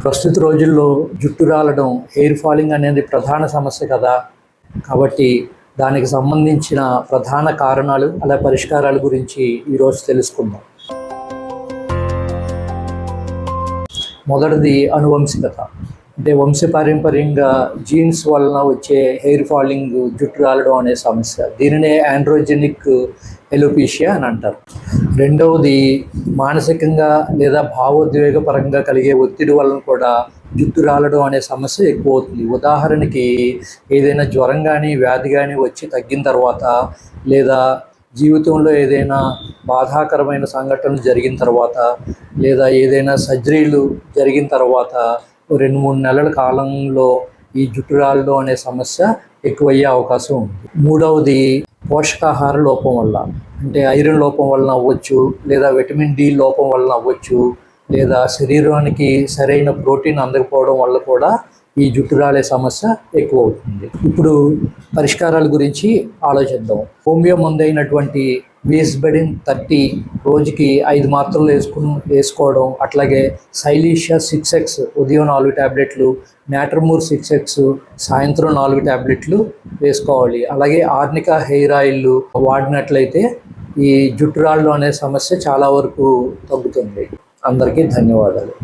ప్రస్తుత రోజుల్లో జుట్టు రాలడం, హెయిర్ ఫాలింగ్ అనేది ప్రధాన సమస్య కదా. కాబట్టి దానికి సంబంధించిన ప్రధాన కారణాలు పరిష్కారాల గురించి ఈరోజు తెలుసుకుందాం. మొదటిది అనువంశికత. అంటే వంశపారంపర్యంగా జీన్స్ వలన వచ్చే హెయిర్ ఫాలింగ్, జుట్టు రాలడం అనే సమస్య. దీనినే ఆండ్రోజెనిక్ ఎలోపీషియా అని అంటారు. రెండవది మానసికంగా లేదా భావోద్వేగపరంగా కలిగే ఒత్తిడి వలన కూడా జుట్టు రాలడం అనే సమస్య ఎక్కువ అవుతుంది. ఉదాహరణకి ఏదైనా జ్వరం కానీ వ్యాధి కానీ వచ్చి తగ్గిన తర్వాత, లేదా జీవితంలో ఏదైనా బాధాకరమైన సంఘటనలు జరిగిన తర్వాత, లేదా ఏదైనా సర్జరీలు జరిగిన తర్వాత 2-3 నెలల కాలంలో ఈ జుట్టు రాలడం అనే సమస్య ఎక్కువయ్యే అవకాశం ఉంది. మూడవది పోషకాహార లోపం వల్ల, అంటే ఐరన్ లోపం వలన అవ్వచ్చు, లేదా విటమిన్ డి లోపం వలన అవ్వచ్చు, లేదా శరీరానికి సరైన ప్రోటీన్ అందకపోవడం వల్ల కూడా ఈ జుట్టు రాలే సమస్య ఎక్కువ అవుతుంది. ఇప్పుడు పరిష్కారాల గురించి ఆలోచిద్దాం. హోమియో మందు అయినటువంటి వీస్బెడిన్ 30 రోజుకి 5 మాత్రలు వేసుకోవడం, అట్లాగే సైలీషియా 6X ఉదయం 4 ట్యాబ్లెట్లు, నాటర్మూర్ 6X సాయంత్రం 4 ట్యాబ్లెట్లు వేసుకోవాలి. అలాగే ఆర్నికా హెయిర్ ఆయిల్ వాడినట్లయితే ఈ జుట్టు రాళ్ళు అనే సమస్య చాలా వరకు తగ్గుతుంది. అందరికీ ధన్యవాదాలు.